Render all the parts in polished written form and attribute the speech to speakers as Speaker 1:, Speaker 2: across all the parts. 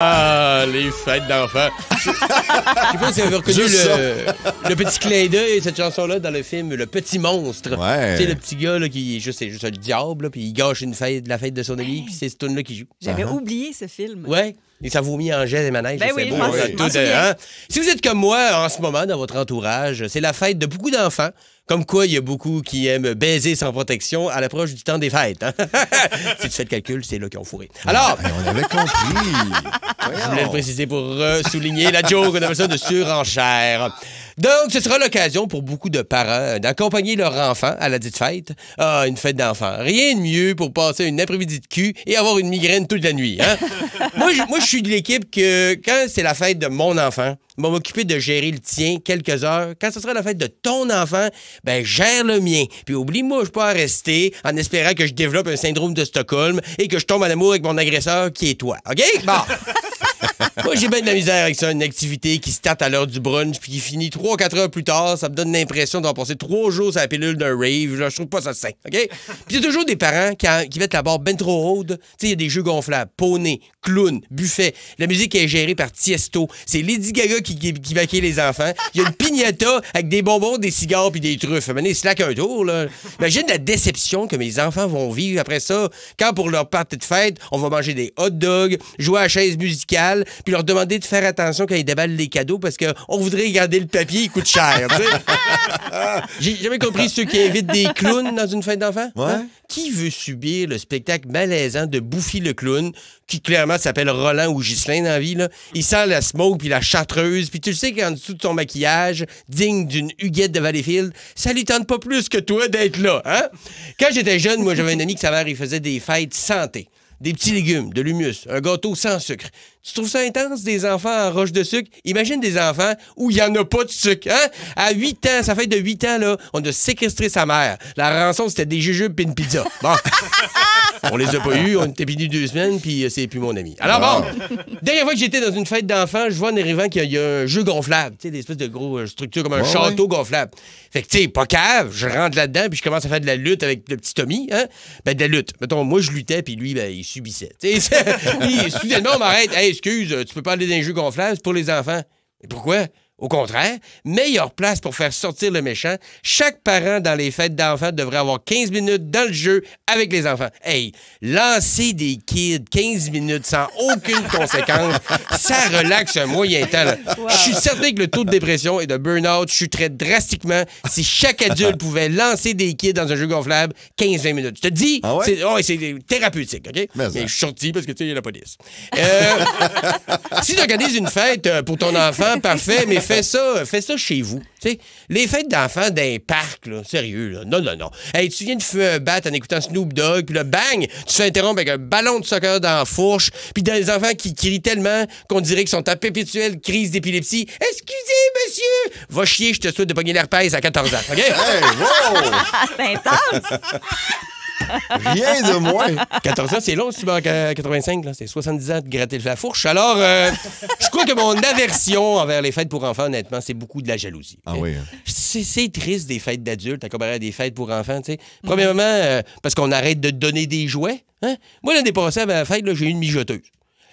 Speaker 1: Ah, les fêtes d'enfants. Je sais pas si vous avez reconnu le petit clin d'œil, cette chanson-là, dans le film Le Petit Monstre.
Speaker 2: Ouais.
Speaker 1: Tu sais, le petit gars là, qui c'est juste un diable, là, puis il gâche la fête de son ami, puis c'est ce tune-là qui joue.
Speaker 3: J'avais oublié ce film.
Speaker 1: Ouais. Et ça vomit en gel et manège.
Speaker 3: Ben oui,
Speaker 1: beau,
Speaker 3: je m'en souviens.
Speaker 1: hein? Si vous êtes comme moi en ce moment dans votre entourage, c'est la fête de beaucoup d'enfants. Comme quoi, il y a beaucoup qui aiment baiser sans protection à l'approche du temps des fêtes. Hein? Si tu fais le calcul, c'est là qu'ils ont fourré. Alors,
Speaker 2: on avait compris.
Speaker 1: je voulais le préciser pour souligner la joke, on appelle ça de surenchère. Donc, ce sera l'occasion pour beaucoup de parents d'accompagner leur enfant à la dite fête. Ah, une fête d'enfants. Rien de mieux pour passer une après-midi de cul et avoir une migraine toute la nuit. Hein? Moi, je suis de l'équipe que quand c'est la fête de mon enfant, je vais m'occuper de gérer le tien quelques heures. Quand ce sera la fête de ton enfant, ben gère le mien. Puis oublie-moi, je peux pas rester en espérant que je développe un syndrome de Stockholm et que je tombe en amour avec mon agresseur qui est toi. OK? Bon. Moi, j'ai bien de la misère avec ça, une activité qui start à l'heure du brunch puis qui finit 3-4 heures plus tard. Ça me donne l'impression d'avoir passé 3 jours sur la pilule d'un rave. Là, je trouve pas ça sain, OK? Puis il y a toujours des parents qui mettent la barre ben trop haute. Tu sais, il y a des jeux gonflables, poney, clown, buffet. La musique est gérée par Tiesto. C'est Lady Gaga qui maquille les enfants. Il y a une piñata avec des bonbons, des cigares puis des truffes. Maintenant, ils slack un tour, là. Imagine la déception que mes enfants vont vivre après ça. Quand, pour leur party de fête, on va manger des hot dogs, jouer à la chaise musicale, puis leur demander de faire attention quand ils déballent les cadeaux parce qu'on voudrait garder le papier, il coûte cher. J'ai jamais compris ceux qui invitent des clowns dans une fête d'enfants.
Speaker 2: Ouais.
Speaker 1: Hein? Qui veut subir le spectacle malaisant de Bouffi le clown, qui clairement s'appelle Roland ou Ghislain dans la vie, là? Il sent la smoke puis la chartreuse, puis tu le sais qu'en dessous de ton maquillage, digne d'une Huguette de Valleyfield, ça lui tente pas plus que toi d'être là, hein? Quand j'étais jeune, moi, j'avais un ami qui, sa mère, il faisait des fêtes santé. Des petits légumes, de l'humus, un gâteau sans sucre. Tu trouves ça intense, des enfants en roche de sucre? Imagine des enfants où il n'y en a pas de sucre, hein? À 8 ans, sa fête de 8 ans, là, on a séquestré sa mère. La rançon, c'était des jujubes et une pizza. Bon. On les a pas eus, on était pédus 2 semaines, puis c'est plus mon ami. Alors bon, dernière fois que j'étais dans une fête d'enfants, je vois en arrivant qu'il y a un jeu gonflable, tu sais, des espèces de gros structures comme un château gonflable. Fait que, tu sais, pas cave, je rentre là-dedans, puis je commence à faire de la lutte avec le petit Tommy, hein? Ben, de la lutte. Mettons, moi, je luttais, puis lui, ben, il subissait. Tu sais, soudainement, on m'arrête. Hey, excuse, tu peux pas aller dans un jeu gonflable, c'est pour les enfants. Mais pourquoi? Au contraire, meilleure place pour faire sortir le méchant. Chaque parent dans les fêtes d'enfants devrait avoir 15 minutes dans le jeu avec les enfants. Hey, lancer des kids 15 minutes sans aucune conséquence, ça relaxe un moyen temps. Wow. Je suis certain que le taux de dépression et de burn-out chuterait drastiquement si chaque adulte pouvait lancer des kids dans un jeu gonflable 15-20 minutes. Je te dis, c'est thérapeutique, OK? Mais je suis sorti parce que, tu sais, il y a la police. Si tu organises une fête pour ton enfant, parfait, mais fais ça chez vous. T'sais, les fêtes d'enfants d'un parc, là, sérieux, là. Non. Hey, tu viens de fumer un bat en écoutant Snoop Dogg, puis là, bang, tu te fais interrompre avec un ballon de soccer dans la fourche, puis dans les enfants qui crient tellement qu'on dirait qu'ils sont en perpétuelle crise d'épilepsie. Excusez, monsieur! Va chier, je te souhaite de pogner l'herpès à 14 ans, OK?
Speaker 2: Hey, wow!
Speaker 3: C'est intense!
Speaker 2: Rien de moins.
Speaker 1: 14 ans, c'est long si tu vas à 85, là. C'est 70 ans de gratter la fourche. Alors, je crois que mon aversion envers les fêtes pour enfants, honnêtement, c'est beaucoup de la jalousie.
Speaker 2: Ah oui.
Speaker 1: C'est triste des fêtes d'adultes à comparer à des fêtes pour enfants, tu sais. Premièrement, parce qu'on arrête de donner des jouets. Hein? Moi, l'année passée, à ma fête, là, j'ai eu une mijoteuse.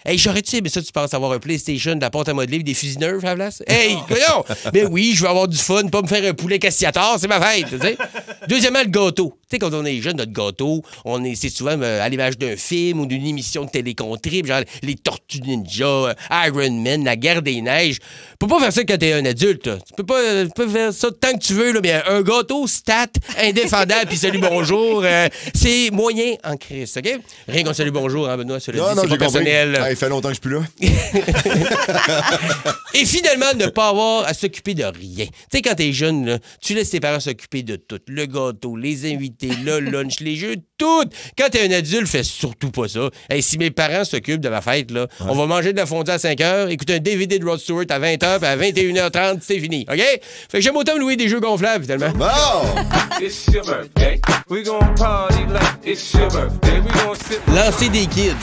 Speaker 1: Hey, j'aurais-tu aimé ça, tu penses avoir un PlayStation, de la pâte à modeler, des fusils neufs à la place? Hey, voyons! Mais oui, je veux avoir du fun, pas me faire un poulet castiator, c'est ma fête, tu sais. Deuxièmement, le gâteau. Tu sais, quand on est jeune, notre gâteau, c'est souvent à l'image d'un film ou d'une émission de télécontrib, genre les Tortues Ninja, Iron Man, la Guerre des Neiges. Tu peux pas faire ça quand t'es un adulte, là. Tu peux faire ça tant que tu veux, là, mais un gâteau stat, indéfendable, puis salut, bonjour, c'est moyen en crise, OK? Rien qu'on salut, bonjour, hein, Benoît, c'est pas personnel.
Speaker 2: Il fait longtemps que je suis plus là.
Speaker 1: Et finalement, ne pas avoir à s'occuper de rien. Tu sais, quand t'es jeune, là, tu laisses tes parents s'occuper de tout. Le gâteau, les invités, le lunch, les jeux, tout. Quand t'es un adulte, fais surtout pas ça. Hey, si mes parents s'occupent de ma fête, là, on va manger de la fondue à 5 h, écouter un DVD de Rod Stewart à 20 h, puis à 21 h 30, c'est fini. OK? Fait que j'aime autant me louer des jeux gonflables, finalement. Lancer des kids.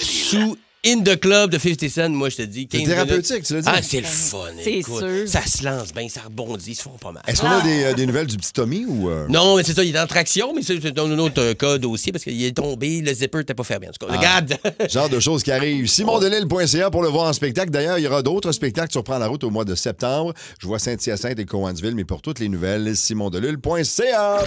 Speaker 1: Sous In the Club de 50 Cent, moi, je te dis. 15
Speaker 2: C'est thérapeutique,
Speaker 1: minutes.
Speaker 2: tu l'as dit.
Speaker 1: Ah, c'est le fun.
Speaker 3: C'est
Speaker 1: écoute.
Speaker 3: sûr.
Speaker 1: Ça se lance bien, ça rebondit, ils se font pas mal.
Speaker 2: Est-ce qu'on a des nouvelles du petit Tommy ou...
Speaker 1: Non, mais c'est ça, il est en traction, mais c'est dans un autre cas dossier parce qu'il est tombé, le zipper n'était pas fermé. En tout cas, regarde.
Speaker 2: Genre de choses qui arrivent. SimonDelille.ca pour le voir en spectacle. D'ailleurs, il y aura d'autres spectacles sur Prends la route au mois de septembre. Je vois Saint-Hyacinthe et Cowansville, mais pour toutes les nouvelles, SimonDelille.ca.